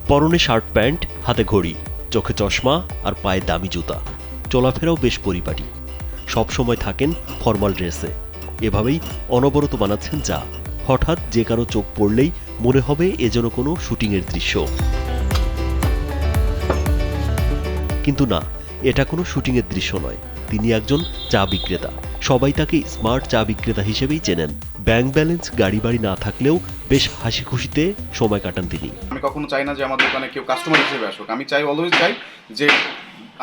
পরনে shirt pant, হাতে ঘড়ি, চোখে চশমা আর পায়ে দামি জুতা। চলাফেরাও বেশ পরিপাটি। সবসময় থাকেন ফর্মাল ড্রেসে। এভাবেই অনবরত বানাচ্ছেন চা। হঠাৎ যে কারো চোখ পড়লেই মনে হবে এ যেন কোনো শুটিংয়ের দৃশ্য। কিন্তু না, এটা কোনো শুটিংয়ের দৃশ্য নয়। তিনি একজন চা বিক্রেতা। সবাই তাকে স্মার্ট চা বিক্রেতা হিসেবেই চেনেন। ব্যাংক ব্যালেন্স, গাড়ি বাড়ি না থাকলেও বেশ হাসি খুশিতে সময় কাটান তিনি। আমি কখনো চাই না যে আমার দোকানে কেউ কাস্টমার হিসেবে আসুক। আমি চাই, অলওয়েজ চাই যে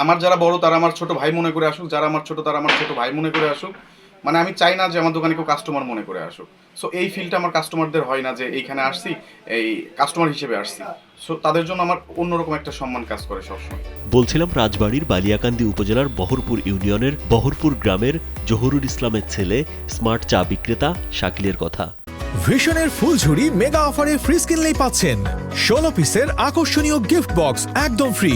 আমার যারা বড় তারা আমার ছোট ভাই মনে করে আসুক, যারা আমার ছোট তারা আমার ছোট ভাই মনে করে আসুক। মানে আমি চাই না যে আমার দোকানে কেউ কাস্টমার মনে করে আসুক। সো এই ফিলটা আমার কাস্টমারদের হয় না যে এইখানে আসছি এই কাস্টমার হিসেবে আসছি। সো তাদের জন্য আমার অন্যরকম একটা সম্মান কাজ করে সবসময়। বলছিলাম রাজবাড়ীর বালিয়াকান্দি উপজেলার বহরপুর ইউনিয়নের বহরপুর গ্রামের জহুরুল ইসলামের ছেলে স্মার্ট চা বিক্রেতা শাকিলের কথা। ভিশনের ফুলঝুরি মেগা অফারে ফ্রিজ কিনলেই পাচ্ছেন 16 পিসের আকর্ষণীয় গিফট বক্স একদম ফ্রি।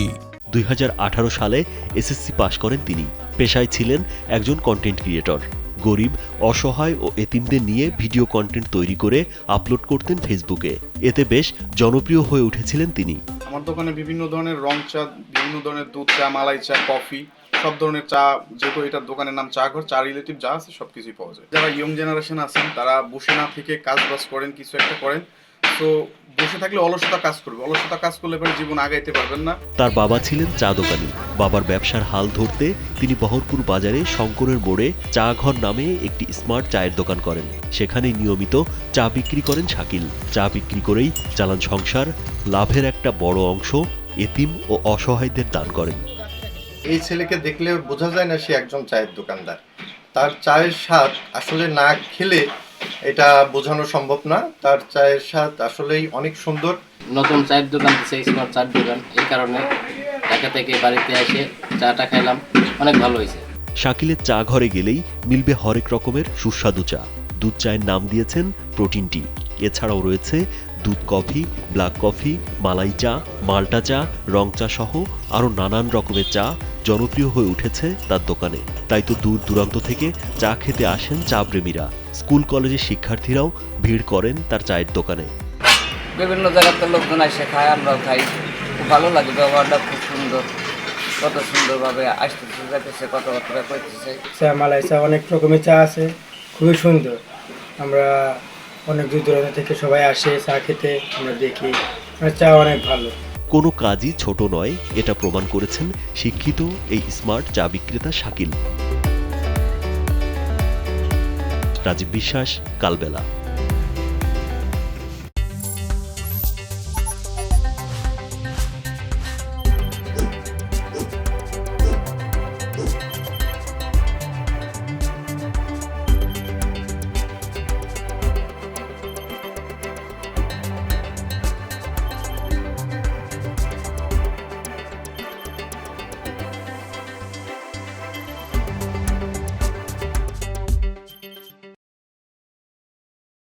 2018 সালে এসএসসি পাশ করেন তিনি। পেশায় ছিলেন একজন কন্টেন্ট ক্রিয়েটর। গরিব, অসহায় ও এতিমদের নিয়ে ভিডিও কন্টেন্ট তৈরি করে আপলোড করতেন ফেসবুকে। এতে বেশ জনপ্রিয় হয়ে উঠেছিলেন তিনি। আমার দোকানে বিভিন্ন ধরনের রং চা, বিভিন্ন ধরনের দুধ চা, মালাই চা, কফি, সব ধরনের চা, যেহেতু এটার দোকানের নাম চা ঘর, চা রিলেটিভ যা আছে সবকিছুই পাওয়া যায়। যারা ইয়ং জেনারেশন আছেন তারা বসে না থেকে কাজ বাজ করেন, কিছু একটা করেন। তো বসে থাকলে অলসতা কাজ করবে, অলসতা কাজ করলে পরে জীবন আগাইতে পারবেন না। তার বাবা ছিলেন চা দোকানি। বাবার ব্যবসার হাল ধরতে তিনি বহরপুর বাজারে শঙ্করের মোড়ে চা ঘর নামে একটি স্মার্ট চায়ের দোকান করেন। সেখানে নিয়মিত চা বিক্রি করেন শাকিল। চা বিক্রি করেই চালান সংসার। লাভের একটা বড় অংশ এতিম ও অসহায়দের দান করেন। এই ছেলেকে দেখলে বোঝা যায় না সে একজন চায়ের দোকানদার। তার চায়ের স্বাদ আসলে না খেলে এটা বোঝানো সম্ভব না। তার চায়ের স্বাদ আসলেই অনেক সুন্দর। নতুন চায়ের দোকান দিচ্ছে, স্মার্ট চায়ের দোকান। এই কারণে ঢাকা থেকে বাড়িতে এসে চাটা খাইলাম, অনেক ভালো হয়েছে। শাকিলের চা ঘরে গেলেই মিলবে হরেক রকমের সুস্বাদু চা। দুধ চায়ের নাম দিয়েছেন প্রোটিন টি। এছাড়াও রয়েছে দুধ কফি, ব্ল্যাক কফি, মালাই চা, মাল্টা চা, রং চা সহ আরও নানান রকমের চা জনপ্রিয় হয়ে উঠেছে তার দোকানে। তাই তো দূর দূরান্ত থেকে চা খেতে আসেন চা প্রেমীরা। স্কুল কলেজের শিক্ষার্থীরাও ভিড় করেন তার চায়ের দোকানে। বিভিন্ন জায়গাতে লোকজন এসে খায়, আমরাও খাই। খুব ভালো লাগে, ব্যবহারটা খুব সুন্দর। কত সুন্দরভাবে আসতেছে, যাইতেছে, কথাবার্তা করতেছে। চা, মালাই চা, অনেক রকমের চা আছে, খুবই সুন্দর। আমরা অনেক দূর দূরান্ত থেকে সবাই আসে চা খেতে, আমরা দেখি চা অনেক ভালো। কোনো কাজই ছোট নয়, এটা প্রমাণ করেছেন শিক্ষিত এই স্মার্ট চা বিক্রেতা শাকিল। রাজীব বিশ্বাস, কালবেলা।